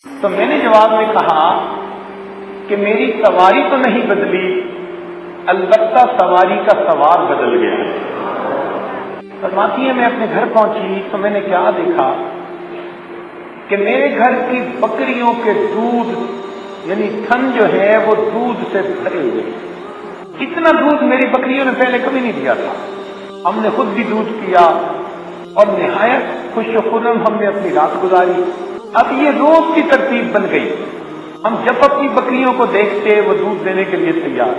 تو میں نے جواب میں کہا کہ میری سواری تو نہیں بدلی، البتہ سواری کا سوار بدل گیا ہے۔ فرماتی ہے میں اپنے گھر پہنچی تو میں نے کیا دیکھا کہ میرے گھر کی بکریوں کے دودھ یعنی تھن جو ہے وہ دودھ سے بھرے ہوئے، اتنا دودھ میری بکریوں نے پہلے کبھی نہیں دیا تھا۔ ہم نے خود بھی دودھ پیا اور نہایت خوش و خرم ہم نے اپنی رات گزاری۔ اب یہ روز کی ترتیب بن گئی، ہم جب اپنی بکریوں کو دیکھتے وہ دودھ دینے کے لیے تیار،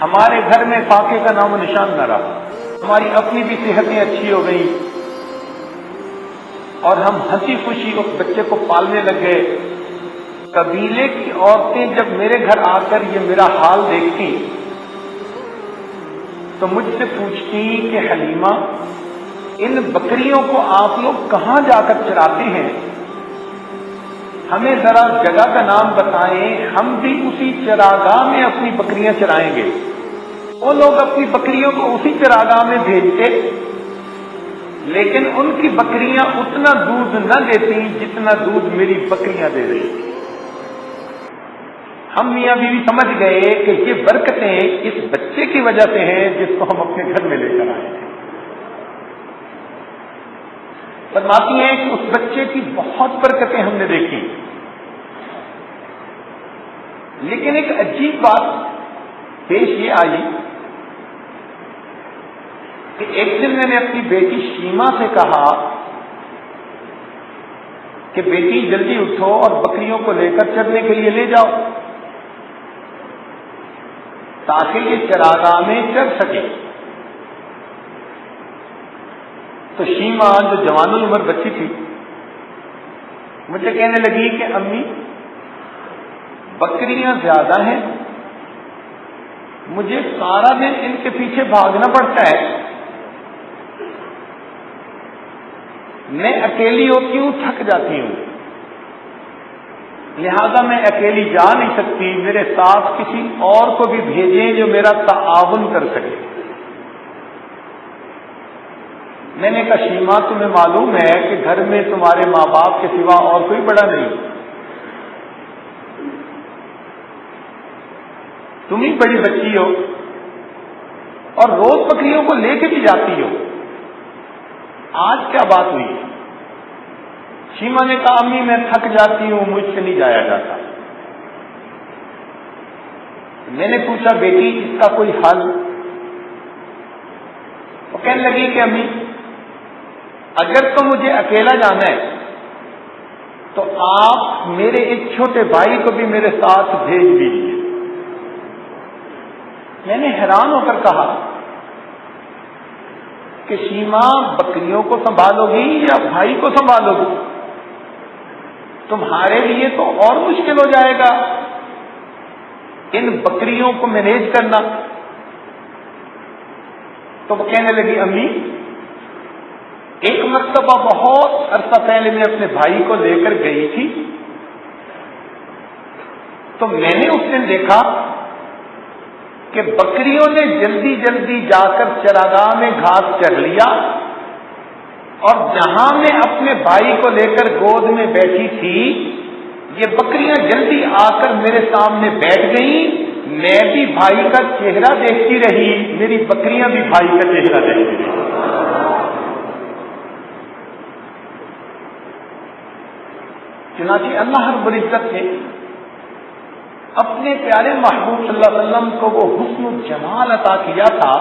ہمارے گھر میں فاقے کا نام و نشان نہ رہا، ہماری اپنی بھی صحتیں اچھی ہو گئی اور ہم ہنسی خوشی اس بچے کو پالنے لگ گئے۔ قبیلے کی عورتیں جب میرے گھر آ کر یہ میرا حال دیکھتی تو مجھ سے پوچھتی کہ حلیمہ ان بکریوں کو آپ لوگ کہاں جا کر چراتے ہیں؟ ہمیں ذرا جگہ کا نام بتائیں، ہم بھی اسی چراگاہ میں اپنی بکریاں چرائیں گے۔ وہ لوگ اپنی بکریوں کو اسی چراگاہ میں بھیجتے، لیکن ان کی بکریاں اتنا دودھ نہ دیتی جتنا دودھ میری بکریاں دے رہی تھی۔ ہم میاں بیوی سمجھ گئے کہ یہ برکتیں اس بچے کی وجہ سے ہیں جس کو ہم اپنے گھر میں لے کر آئے ہیں۔ فرماتی ہیں کہ اس بچے کی بہت برکتیں ہم نے دیکھی، لیکن ایک عجیب بات پیش یہ آئی کہ ایک دن میں نے اپنی بیٹی شیما سے کہا کہ بیٹی جلدی اٹھو اور بکریوں کو لے کر چرنے کے لیے لے جاؤ تاکہ یہ چراگاہ میں چر سکے۔ تو شیما جو جوان العمر بچی تھی مجھے کہنے لگی کہ امی بکریاں زیادہ ہیں، مجھے سارا دن ان کے پیچھے بھاگنا پڑتا ہے، میں اکیلی ہوتی ہوں تھک جاتی ہوں، لہذا میں اکیلی جا نہیں سکتی، میرے ساتھ کسی اور کو بھی بھیجیں جو میرا تعاون کر سکے۔ میں نے کہا شیما تمہیں معلوم ہے کہ گھر میں تمہارے ماں باپ کے سوا اور کوئی بڑا نہیں، تم ہی بڑی بچی ہو اور روز بکریوں کو لے کے بھی جاتی ہو، آج کیا بات ہوئی؟ شیما نے کہا امی میں تھک جاتی ہوں، مجھ سے نہیں جایا جاتا۔ میں نے پوچھا بیٹی اس کا کوئی حل؟ وہ کہنے لگی کہ امی اگر تو مجھے اکیلا جانا ہے تو آپ میرے ایک چھوٹے بھائی کو بھی میرے ساتھ بھیج دیجیے۔ میں نے حیران ہو کر کہا کہ شیما بکریوں کو سنبھالو گی یا بھائی کو سنبھالو گی؟ تمہارے لیے تو اور مشکل ہو جائے گا ان بکریوں کو مینیج کرنا۔ تو وہ کہنے لگی امی ایک مرتبہ بہت عرصہ پہلے میں اپنے بھائی کو لے کر گئی تھی تو میں نے اس دن دیکھا کہ بکریوں نے جلدی جلدی جا کر چراگاہ میں گھاس چر لیا اور جہاں میں اپنے بھائی کو لے کر گود میں بیٹھی تھی یہ بکریاں جلدی آ کر میرے سامنے بیٹھ گئیں، میں بھی بھائی کا چہرہ دیکھتی رہی، میری بکریاں بھی بھائی کا چہرہ دیکھتی رہی۔ چنانچہ اللہ رب العزت نے اپنے پیارے محبوب صلی اللہ علیہ وسلم کو وہ حسن و جمال عطا کیا تھا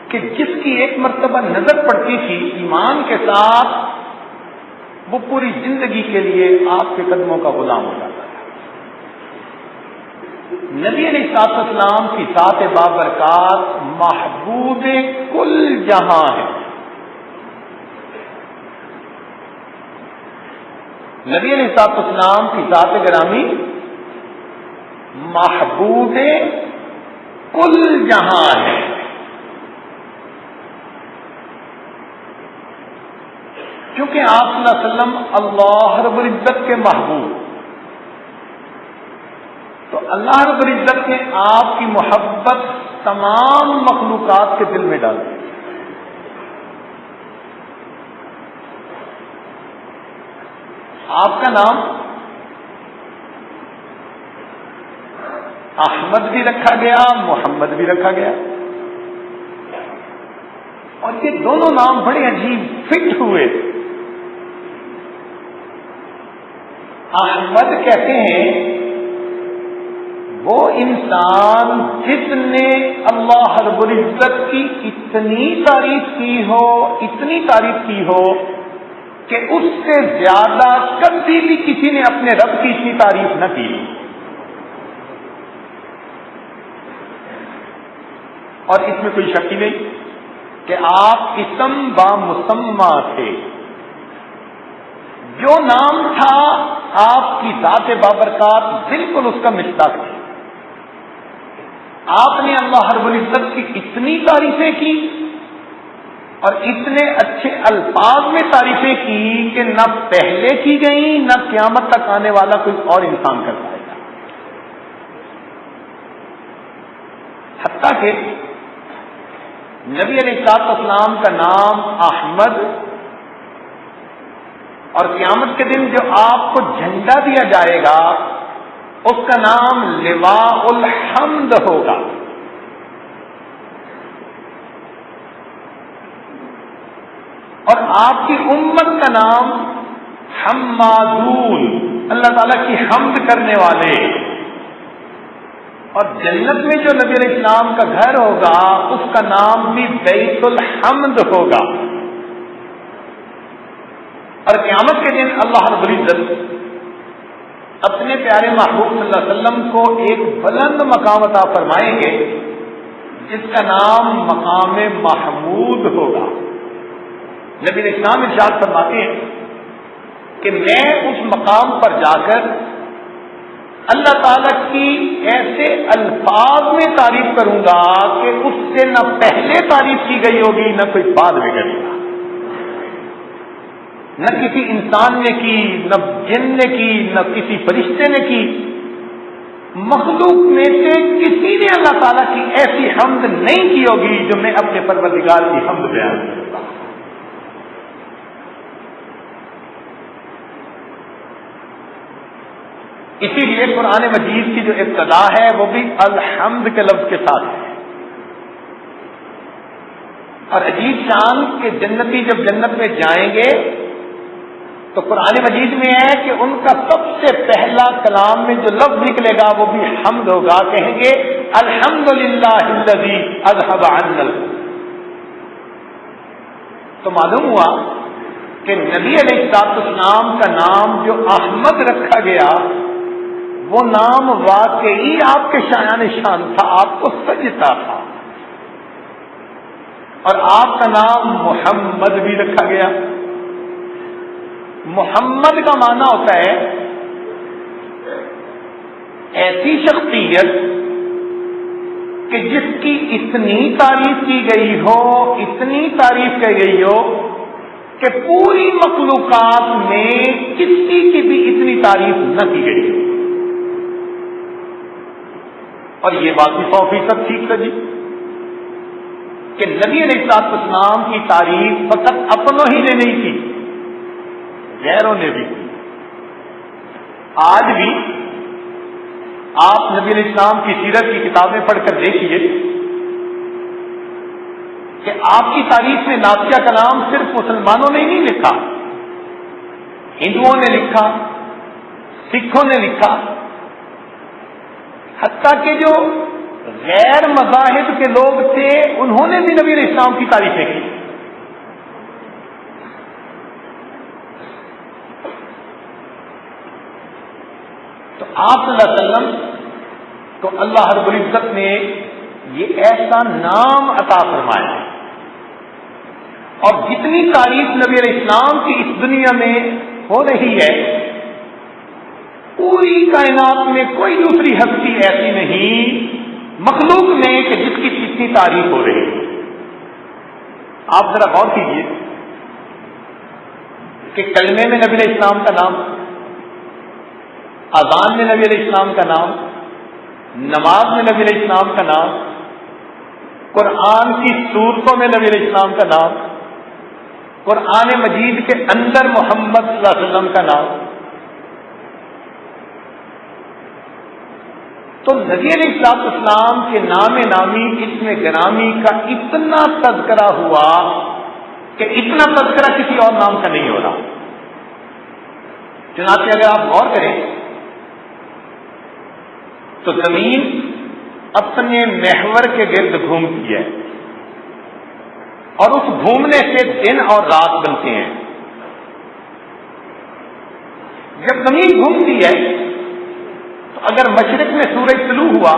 کہ جس کی ایک مرتبہ نظر پڑتی تھی ایمان کے ساتھ وہ پوری زندگی کے لیے آپ کے قدموں کا غلام ہو جاتا تھا۔ نبی علیہ الصلوۃ والسلام کی ذات بابرکات محبوب کل جہاں ہے۔ نبی علیہ الصلوۃ والسلام کی ذات گرامی محبوب کل جہاں ہے۔ کیونکہ آپ صلی اللہ علیہ وسلم اللہ رب العزت کے محبوب، تو اللہ رب العزت نے آپ کی محبت تمام مخلوقات کے دل میں ڈال دی۔ آپ کا نام احمد بھی رکھا گیا، محمد بھی رکھا گیا، اور یہ دونوں نام بڑے عجیب فٹ ہوئے۔ احمد کہتے ہیں وہ انسان جس نے اللہ رب العزت کی اتنی تعریف کی ہو، اتنی تعریف کی ہو کہ اس سے زیادہ کبھی بھی کسی نے اپنے رب کی اتنی تعریف نہ کی، اور اس میں کوئی شک ہی نہیں کہ آپ اسم با مسمى تھے۔ جو نام تھا آپ کی ذات بابرکات بالکل اس کا مصداق تھا۔ آپ نے اللہ رب العزت کی اتنی تعریفیں کی اور اتنے اچھے الفاظ میں تعریفیں کی کہ نہ پہلے کی گئی نہ قیامت تک آنے والا کوئی اور انسان کر پائے گا۔ حتیٰ کہ نبی علیہ السلام کا نام احمد، اور قیامت کے دن جو آپ کو جھنڈا دیا جائے گا اس کا نام لواء الحمد ہوگا۔ اور آپ کی امت کا نام حمادون، اللہ تعالیٰ کی حمد کرنے والے۔ اور جنت میں جو نبی علیہ السلام کا گھر ہوگا اس کا نام بھی بیت الحمد ہوگا۔ اور قیامت کے دن اللہ رب العزت اپنے پیارے محبوب صلی اللہ علیہ وسلم کو ایک بلند مقام عطا فرمائیں گے جس کا نام مقام محمود ہوگا۔ نبی علیہ السلام ارشاد فرماتے ہیں کہ میں اس مقام پر جا کر اللہ تعالیٰ کی ایسے الفاظ میں تعریف کروں گا کہ اس سے نہ پہلے تعریف کی گئی ہوگی نہ کوئی بعد میں کرے گا، نہ کسی انسان نے کی، نہ جن نے کی، نہ کسی فرشتے نے کی۔ مخلوق میں سے کسی نے اللہ تعالیٰ کی ایسی حمد نہیں کی ہوگی جو میں اپنے پروردگار کی حمد بیان کروں گا۔ اسی لیے قرآن مجید کی جو ابتدا ہے وہ بھی الحمد کے لفظ کے ساتھ ہے۔ اور عجیب شان کہ جنتی جب جنت میں جائیں گے تو قرآن مجید میں ہے کہ ان کا سب سے پہلا کلام میں جو لفظ نکلے گا وہ بھی حمد ہوگا، کہیں گے الحمدللہ الذی اذھب عنا الحزن۔ تو معلوم ہوا کہ نبی علیہ السلام کا نام جو احمد رکھا گیا وہ نام واقعی آپ کے شایان شان تھا، آپ کو سجتا تھا۔ اور آپ کا نام محمد بھی رکھا گیا۔ محمد کا معنی ہوتا ہے ایسی شخصیت کہ جس کی اتنی تعریف کی گئی ہو، اتنی تعریف کی گئی ہو کہ پوری مخلوقات میں کسی کی بھی اتنی تعریف نہ کی گئی ہو۔ اور یہ بات بھی 100% ٹھیک ہے جی کہ نبی علیہ السلام کی تعریف فقط اپنوں ہی نے نہیں کی، غیروں نے بھی کی۔ آج بھی آپ نبی علیہ السلام کی سیرت کی کتابیں پڑھ کر دیکھیے کہ آپ کی تعریف میں نعتیہ کلام صرف مسلمانوں نے نہیں لکھا، ہندوؤں نے لکھا، سکھوں نے لکھا، حتیٰ کہ جو غیر مذاہب کے لوگ تھے انہوں نے بھی نبی علیہ السلام کی تعریفیں کی۔ تو آپ صلی اللہ علیہ وسلم کو اللہ رب العزت نے یہ ایسا نام عطا فرمایا، اور جتنی تعریف نبی علیہ السلام کی اس دنیا میں ہو رہی ہے پوری کائنات میں کوئی دوسری ہستی ایسی نہیں مخلوق میں کہ جس کی اتنی تعریف ہو رہی ہے۔ آپ ذرا غور کیجیے کہ کلمے میں نبی علیہ السلام کا نام، اذان میں نبی علیہ السلام کا نام، نماز میں نبی علیہ السلام کا نام، قرآن کی سورتوں میں نبی علیہ السلام کا نام، قرآن مجید کے اندر محمد صلی اللہ علیہ وسلم کا نام، تو نبی علیہ السلام کے نام نامی اسم گرامی کا اتنا تذکرہ ہوا کہ اتنا تذکرہ کسی اور نام کا نہیں ہو رہا. چنانچہ اگر آپ غور کریں تو زمین اپنے محور کے گرد گھومتی ہے اور اس گھومنے سے دن اور رات بنتے ہیں. جب زمین گھومتی ہے تو اگر مشرق میں سورج طلوع ہوا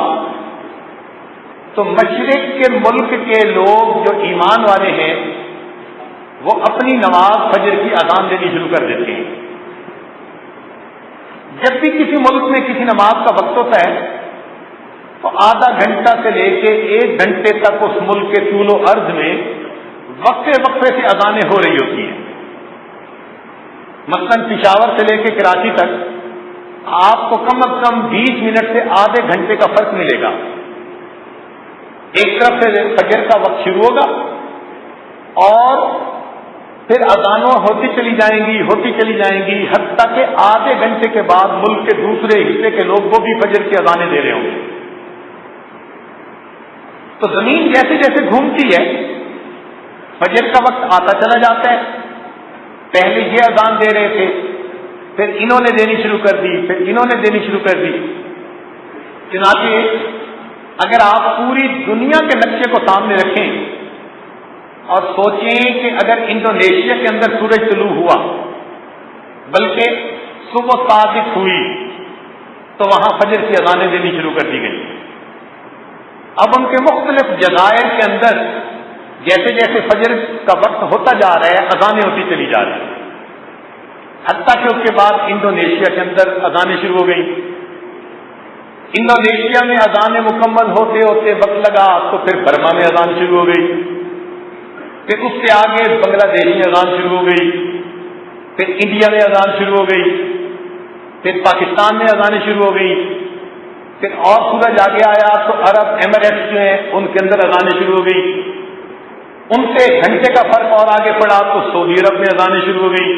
تو مشرق کے ملک کے لوگ جو ایمان والے ہیں وہ اپنی نماز فجر کی اذان دینی شروع کر دیتے ہیں. جب بھی کسی ملک میں کسی نماز کا وقت ہوتا ہے تو آدھا گھنٹہ سے لے کے 1 گھنٹے تک اس ملک کے طول و عرض میں وقفے وقفے سے اذانیں ہو رہی ہوتی ہیں. مثلاً پشاور سے لے کے کراچی تک آپ کو کم از کم 20 منٹ سے آدھے گھنٹے کا فرق ملے گا. ایک طرف سے فجر کا وقت شروع ہوگا اور پھر اذانوں ہوتی چلی جائیں گی حتیٰ کہ آدھے گھنٹے کے بعد ملک کے دوسرے حصے کے لوگ وہ بھی فجر کی اذانیں دے رہے ہوں گے. تو زمین جیسے جیسے گھومتی ہے فجر کا وقت آتا چلا جاتا ہے. پہلے یہ اذان دے رہے تھے پھر انہوں نے دینی شروع کر دی پھر انہوں نے دینی شروع کر دی. چنانچہ اگر آپ پوری دنیا کے نقشے کو سامنے رکھیں اور سوچیں کہ اگر انڈونیشیا کے اندر سورج طلوع ہوا بلکہ صبح صادق ہوئی تو وہاں فجر کی اذانیں دینی شروع کر دی گئی. اب ان کے مختلف جزائر کے اندر جیسے جیسے فجر کا وقت ہوتا جا رہا ہے اذانیں ہوتی چلی جا رہی ہیں. حتیٰ کہ اس کے بعد انڈونیشیا کے اندر اذانیں شروع ہو گئی. انڈونیشیا میں اذانیں مکمل ہوتے ہوتے وقت لگا تو پھر برما میں اذان شروع ہو گئی. پھر اس سے آگے بنگلہ دیش میں اذان شروع ہو گئی. پھر انڈیا میں اذان شروع ہو گئی. پھر پاکستان میں اذانیں شروع ہو گئی. پھر اور سورج آگے آیا تو عرب ایمریٹس جو ہیں ان کے اندر اذانیں شروع ہو گئی. ان سے گھنٹے کا فرق اور آگے پڑا تو سعودی عرب میں اذانیں شروع ہو گئی.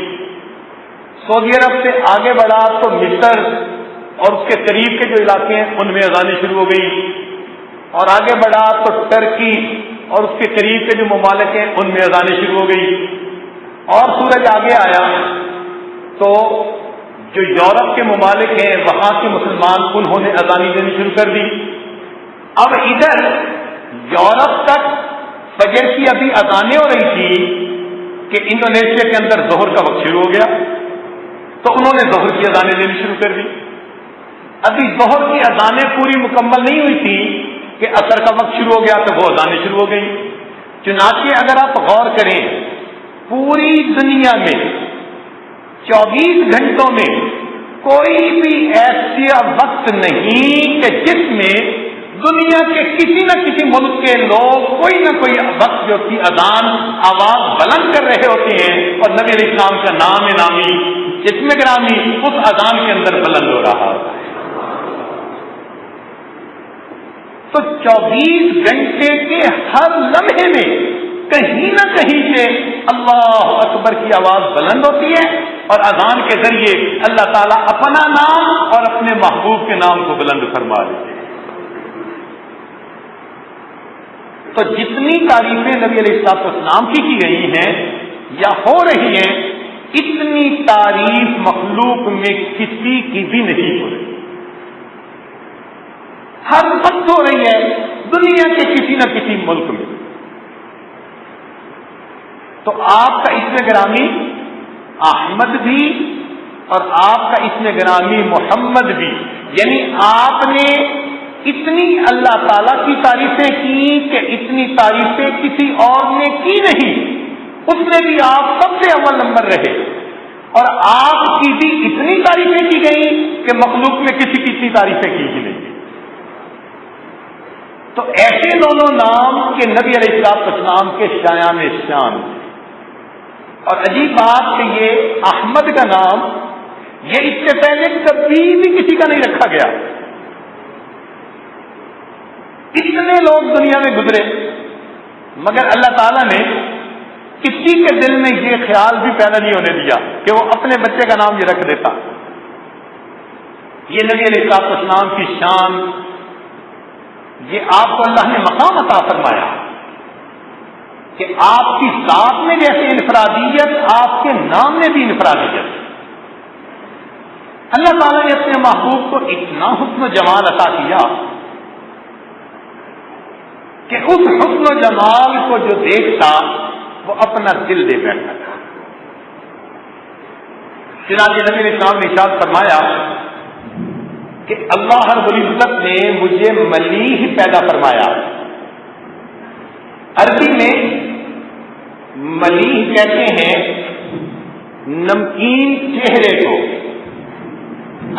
سعودی عرب سے آگے بڑھا تو مصر اور اس کے قریب کے جو علاقے ہیں ان میں اذانیں شروع ہو گئی. اور آگے بڑھا تو ٹرکی اور اس کے قریب کے جو ممالک ہیں ان میں اذانیں شروع ہو گئی. اور سورج آگے آیا تو جو یورپ کے ممالک ہیں وہاں کے مسلمان انہوں نے اذانیں دینی شروع کر دی. اب ادھر یورپ تک فجر کی ابھی اذانیں ہو رہی تھی کہ انڈونیشیا کے اندر ظہر کا وقت شروع ہو گیا تو انہوں نے ظہر کی اذانیں دینی شروع کر دی. ابھی ظہر کی اذانیں پوری مکمل نہیں ہوئی تھی کہ عصر کا وقت شروع ہو گیا تو وہ اذانیں شروع ہو گئی. چنانچہ اگر آپ غور کریں پوری دنیا میں 24 گھنٹوں میں کوئی بھی ایسا وقت نہیں کہ جس میں دنیا کے کسی نہ کسی ملک کے لوگ کوئی نہ کوئی وقت جو کی اذان آواز بلند کر رہے ہوتے ہیں اور نبی علیہ السلام کا نام نامی اسم گرامی اس اذان کے اندر بلند ہو رہا ہوتا ہے. تو 24 گھنٹے کے ہر لمحے میں کہیں نہ کہیں سے اللہ اکبر کی آواز بلند ہوتی ہے اور اذان کے ذریعے اللہ تعالیٰ اپنا نام اور اپنے محبوب کے نام کو بلند فرما دیتے ہیں. تو جتنی تعریفیں نبی علیہ السلام کی گئی ہیں یا ہو رہی ہیں اتنی تعریف مخلوق میں کسی کی بھی نہیں ہو رہی. ہر وقت ہو رہی ہے دنیا کے کسی نہ کسی ملک میں. تو آپ کا اسم گرامی احمد بھی اور آپ کا اسم گرامی محمد بھی یعنی آپ نے اتنی اللہ تعالیٰ کی تعریفیں کی کہ اتنی تعریفیں کسی اور نے کی نہیں. اس میں بھی آپ سب سے اول نمبر رہے اور آپ کی بھی اتنی تعریفیں کی گئیں کہ مخلوق میں کسی کی اتنی تعریفیں کی ہی نہیں. تو ایسے دونوں نام کہ نبی علیہ السلام کے شایان شان. اور عجیب بات کہ یہ احمد کا نام یہ اس سے پہلے کبھی بھی کسی کا نہیں رکھا گیا. اتنے لوگ دنیا میں گزرے مگر اللہ تعالیٰ نے کسی کے دل میں یہ خیال بھی پیدا نہیں ہونے دیا کہ وہ اپنے بچے کا نام یہ رکھ دیتا. یہ نبی علیہ السلام کی شان یہ آپ کو اللہ نے مقام عطا فرمایا کہ آپ کی ذات میں جیسے انفرادیت، آپ کے نام میں بھی انفرادیت. اللہ تعالیٰ نے اپنے محبوب کو اتنا حسن و جمال عطا کیا کہ اس حسن و جمال کو جو دیکھتا وہ اپنا دل دے بیٹھتا تھا. چنانچہ نبی علیہ السلام نے ارشاد فرمایا کہ اللہ رب العزت نے مجھے ملیح پیدا فرمایا. عربی میں ملیح کہتے ہیں نمکین چہرے کو.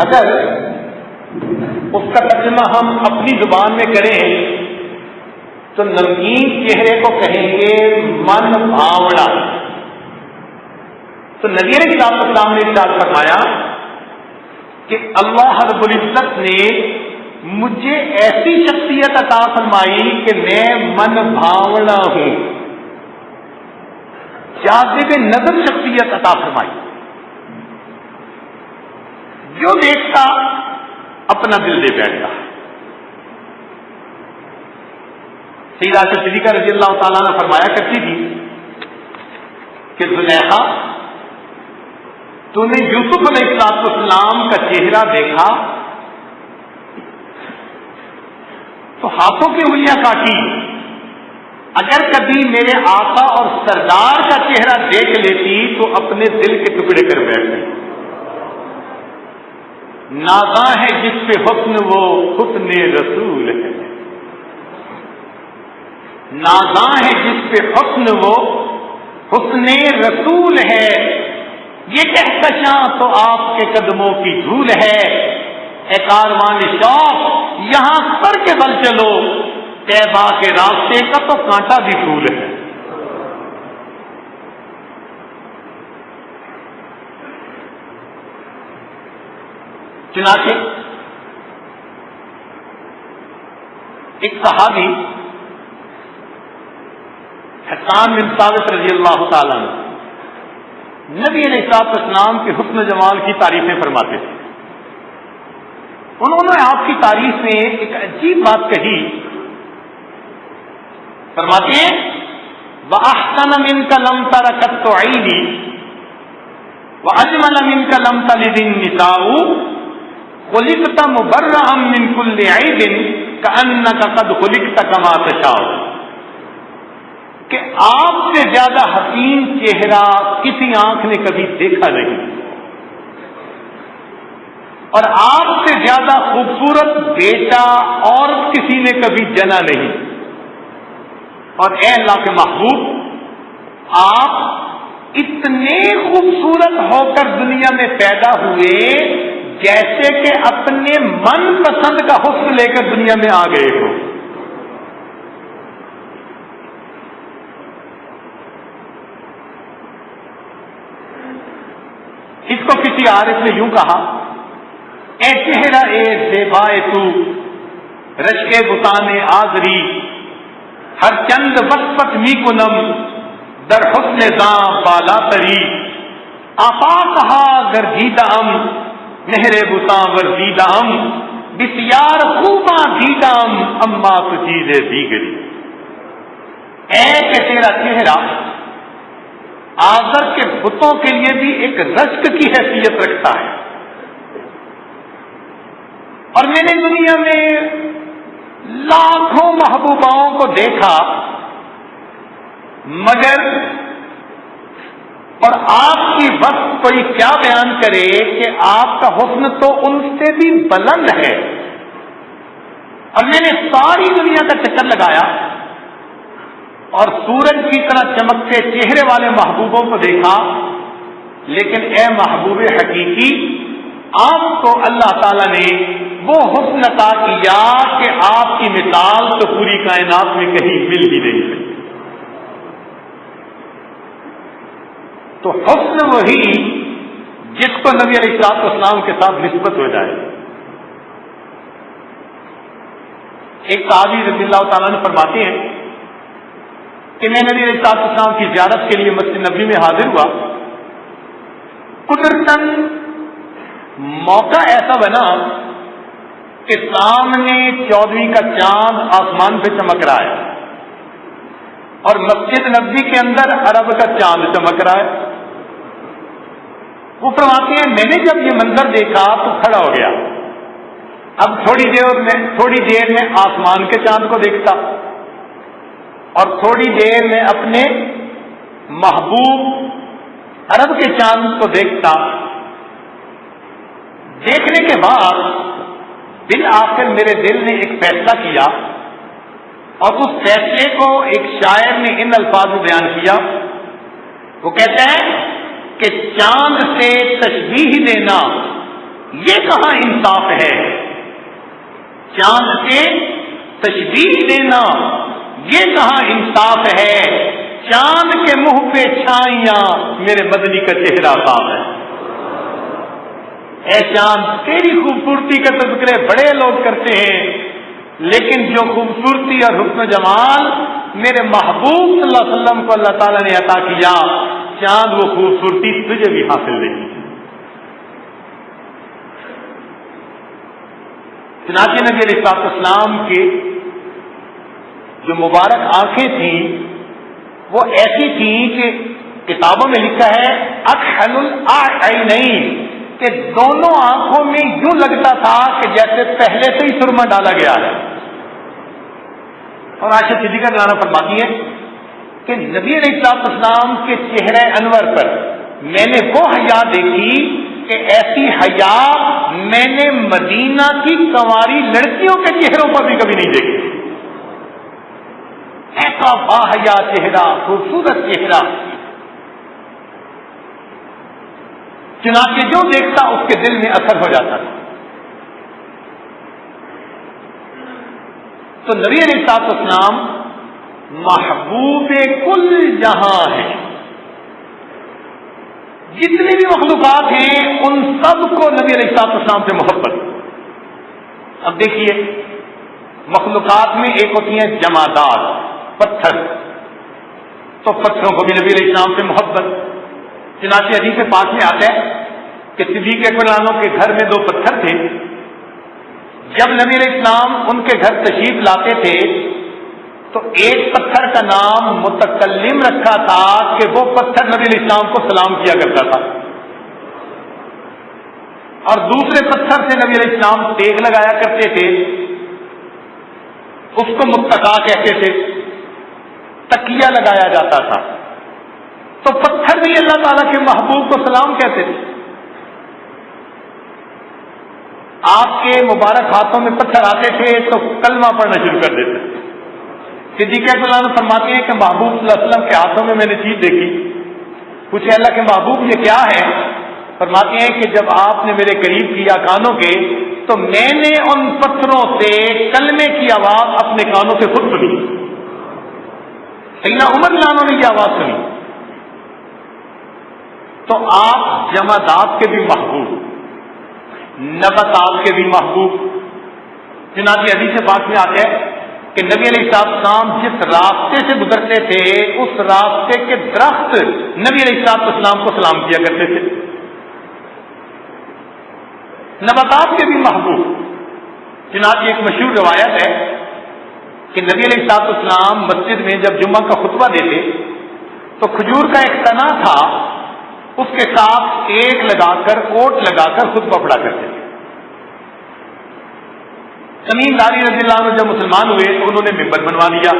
اگر اس کا ترجمہ ہم اپنی زبان میں کریں تو نمکین چہرے کو کہیں گے من بھاونا. تو نبی علیہ السلام نے ارشاد فرمایا کہ اللہ رب العزت نے مجھے ایسی شخصیت عطا فرمائی کہ میں من بھاونا ہوں، جاذب نظر شخصیت عطا فرمائی. جو دیکھتا اپنا دل دے بیٹھتا. سیدہ صدیقہ رضی اللہ تعالیٰ نے فرمایا کرتی تھی کہ زلیخا، تو نے یوسف علیہ السلام کا چہرہ دیکھا تو ہاتھوں کی انگلیاں کاٹی. اگر کبھی میرے آقا اور سردار کا چہرہ دیکھ لیتی تو اپنے دل کے ٹکڑے کر بیٹھتی. نازاں ہے جس پہ حسن وہ حسن رسول ہے، نازاں ہے جس پہ حسن وہ حسن رسول ہے. یہ کہکشاں تو آپ کے قدموں کی دھول ہے. اے کاروان شوق یہاں سر کے بل چلو، طیبہ کے راستے کا تو کانٹا بھی پھول ہے. چنانچہ ایک صحابی حسان بن ثابت رضی اللہ تعالیٰ عنہ نبی علیہ السلام کے حسن جمال کی تعریفیں فرماتے تھے. انہوں نے آپ کی تعریف میں ایک عجیب بات کہی. فرماتے ہیں وَأَحْسَنَ مِنْكَ لَمْ تَرَ قَطُّ عَيْنِي وَأَجْمَلَ مِنْكَ لَمْ تَلِدِ النِّسَاءُ خُلِقْتَ مُبَرَّأً مِنْ كُلِّ عَيْبٍ كَأَنَّكَ قَدْ خُلِقْتَ كَمَا تَشَاءُ. کہ آپ سے زیادہ حسین چہرہ کسی آنکھ نے کبھی دیکھا نہیں، اور آپ سے زیادہ خوبصورت بیٹا اور کسی نے کبھی جنا نہیں. اور اے اللہ کے محبوب، آپ اتنے خوبصورت ہو کر دنیا میں پیدا ہوئے جیسے کہ اپنے من پسند کا حسن لے کر دنیا میں آ گئے ہو. اس کو کسی عارف نے یوں کہا، اے چہرہ اے زیبائے تو رشکے بتانے آزری، ہر چند وصفت می کنم در حسن زاں بالا تری، آپا کہا گردیدہ ام مہر بتاں وردیدہ ام، بسیار خوباں دیدہ ام اما تو چیزیں دیگری. اے کہ تیرا چہرہ آزر کے بتوں کے لیے بھی ایک رشک کی حیثیت رکھتا ہے. اور میں نے دنیا میں لاکھوں محبوباؤں کو دیکھا، مگر اور آپ کی وقت کوئی کیا بیان کرے کہ آپ کا حسن تو ان سے بھی بلند ہے. اور میں نے ساری دنیا کا چکر لگایا اور سورج کی طرح چمکتے چہرے والے محبوبوں کو دیکھا، لیکن اے محبوب حقیقی، آپ کو اللہ تعالیٰ نے وہ حسن عطا کیا کہ آپ کی مثال تو پوری کائنات میں کہیں مل ہی نہیں سکتی. تو حسن وہی جس کو نبی علیہ السلام کے ساتھ نسبت ہو جائے. ایک صحابی رضی اللہ تعالیٰ نے فرماتے ہیں کہ میں نبی علیہ السلام کی زیارت کے لیے مسجد نبوی میں حاضر ہوا. قدرتاً موقع ایسا بنا کہ سامنے 14ویں کا چاند آسمان پہ چمک رہا ہے اور مسجد نبوی کے اندر عرب کا چاند چمک رہا ہے. وہ فرماتے ہیں میں نے جب یہ منظر دیکھا تو کھڑا ہو گیا. اب تھوڑی دیر میں آسمان کے چاند کو دیکھتا اور تھوڑی دیر میں اپنے محبوب عرب کے چاند کو دیکھتا. دیکھنے کے بعد بالآخر میرے دل نے ایک فیصلہ کیا اور اس فیصلے کو ایک شاعر نے ان الفاظ میں بیان کیا. وہ کہتا ہے کہ چاند سے تشبیہ دینا یہ کہاں انصاف ہے. چاند سے تشبیہ دینا یہ کہاں انصاف ہے. چاند کے منہ پہ چھائیاں میرے مدنی کا چہرہ صاف ہے. اے چاند تیری خوبصورتی کا تذکرے بڑے لوگ کرتے ہیں لیکن جو خوبصورتی اور حسن و جمال میرے محبوب صلی اللہ علیہ وسلم کو اللہ تعالیٰ نے عطا کیا چاند وہ خوبصورتی تجھے بھی حاصل نہیں. چنانچہ نبی علیہ السلام کے جو مبارک آنکھیں تھیں وہ ایسی تھیں کہ کتابوں میں لکھا ہے اکحل العینین کہ دونوں آنکھوں میں یوں لگتا تھا کہ جیسے پہلے سے ہی سرما ڈالا گیا ہے. اور عائشہ صدیقہ رضی اللہ فرماتی ہے کہ نبی علیہ السلام کے چہرے انور پر میں نے وہ حیا دیکھی کہ ایسی حیا میں نے مدینہ کی کنواری لڑکیوں کے چہروں پر بھی کبھی نہیں دیکھی. ایسا باحیا چہرہ، خوبصورت چہرہ. چنانچہ جو دیکھتا اس کے دل میں اثر ہو جاتا تھا. تو نبی علیہ السلام محبوب کل جہاں ہے. جتنی بھی مخلوقات ہیں ان سب کو نبی علیہ السلام سے محبت. اب دیکھیے مخلوقات میں ایک ہوتی ہیں جمادات، پتھر، تو پتھروں کو بھی نبی علیہ السلام سے محبت. چنانچہ حدیث پاک میں آتا ہے کہ صدیق اکبر عنہ کے گھر میں 2 پتھر تھے. جب نبی علیہ السلام ان کے گھر تشریف لاتے تھے تو ایک پتھر کا نام متکلم رکھا تھا کہ وہ پتھر نبی علیہ السلام کو سلام کیا کرتا تھا، اور دوسرے پتھر سے نبی علیہ السلام تیغ لگایا کرتے تھے، اس کو متقا کہتے تھے، تکیہ لگایا جاتا تھا. تو پتھر بھی اللہ تعالیٰ کے محبوب کو سلام کہتے تھے. آپ کے مبارک ہاتھوں میں پتھر آتے تھے تو کلمہ پڑھنا شروع کر دیتے. صدیق اکبر عنہ فرماتے ہیں کہ محبوب صلی اللہ علیہ وسلم کے ہاتھوں میں نے چیز دیکھی. پوچھے اللہ کے محبوب یہ کیا ہے؟ فرماتے ہیں کہ جب آپ نے میرے قریب کیا کانوں کے تو میں نے ان پتھروں سے کلمے کی آواز اپنے کانوں سے خود سنی. سیدنا عمر لانوں نے یہ آواز سنی. تو آپ جمادات کے بھی محبوب، نباتات کے بھی محبوب. چنانچہ حدیث پاک میں آتا ہے کہ نبی علیہ السلام جس راستے سے گزرتے تھے اس راستے کے درخت نبی علیہ السلام کو سلام کیا کرتے تھے. نباتات کے بھی محبوب. چنانچہ ایک مشہور روایت ہے کہ نبی علیہ السلام مسجد میں جب جمعہ کا خطبہ دیتے تو کھجور کا ایک تنا تھا، اس کے ساتھ ایک لگا کر اوٹ لگا کر خطبہ پڑھا کرتے تھے. تمیم داری رضی اللہ عنہ جب مسلمان ہوئے تو انہوں نے ممبر بنوا لیا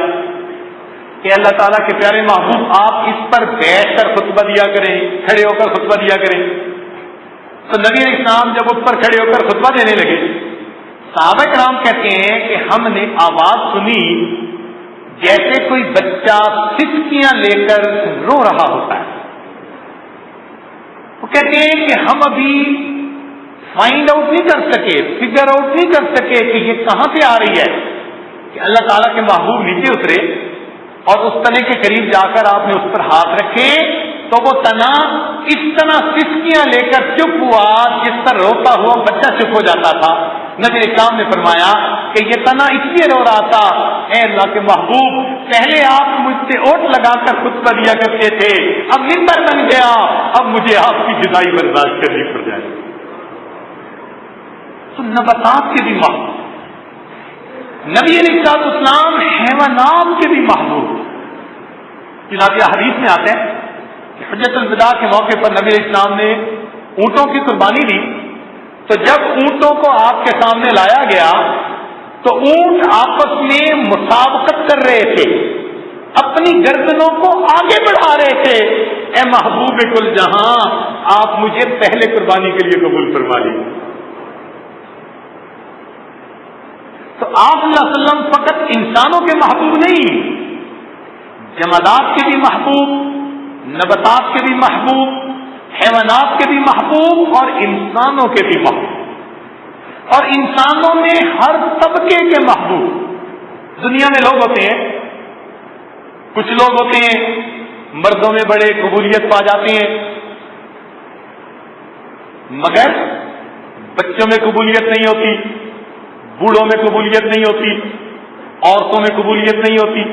کہ اللہ تعالیٰ کے پیارے محبوب آپ اس پر بیٹھ کر خطبہ دیا کریں، کھڑے ہو کر خطبہ دیا کریں. تو نبی علیہ السلام جب اس پر کھڑے ہو کر خطبہ دینے لگے، صحابہ کرام کہتے ہیں کہ ہم نے آواز سنی جیسے کوئی بچہ سسکیاں لے کر رو رہا ہوتا ہے. وہ کہتے ہیں کہ ہم ابھی فائنڈ آؤٹ نہیں کر سکے، فگر آؤٹ نہیں کر سکے کہ یہ کہاں سے آ رہی ہے کہ اللہ تعالیٰ کے محبوب نیچے اترے اور اس تنے کے قریب جا کر آپ نے اس پر ہاتھ رکھے تو وہ تنا اس طرح سسکیاں لے کر چپ ہوا جس طرح روتا ہوا بچہ چپ ہو جاتا تھا. نبی اسلام نے فرمایا کہ یہ تنا اس لیے رو رہا تھا، اے اللہ کے محبوب پہلے آپ مجھ سے اوٹ لگا کر خطبہ دیا کرتے تھے، اب ممبر بن گیا، اب مجھے آپ کی جدائی برداشت کرنی پڑ جائے. تو نباتات کے بھی محبوب. نبی علیہ السلام حیوانات کے بھی محبوب، چنانچہ حدیث میں آتے ہیں کہ حجۃ الوداع کے موقع پر نبی علیہ السلام نے اونٹوں کی قربانی دی، تو جب اونٹوں کو آپ کے سامنے لایا گیا تو اونٹ آپس میں مسابقت کر رہے تھے، اپنی گردنوں کو آگے بڑھا رہے تھے، اے محبوب کل جہاں آپ مجھے پہلے قربانی کے لیے قبول فرما لیجیے۔ تو آپ صلی اللہ علیہ وسلم فقط انسانوں کے محبوب نہیں، جمادات کے بھی محبوب، نباتات کے بھی محبوب، حیوانات کے بھی محبوب اور انسانوں کے بھی محبوب، اور انسانوں میں ہر طبقے کے محبوب۔ دنیا میں لوگ ہوتے ہیں، کچھ لوگ ہوتے ہیں مردوں میں بڑے قبولیت پا جاتے ہیں، مگر بچوں میں قبولیت نہیں ہوتی، بوڑھوں میں قبولیت نہیں ہوتی، عورتوں میں قبولیت نہیں ہوتی،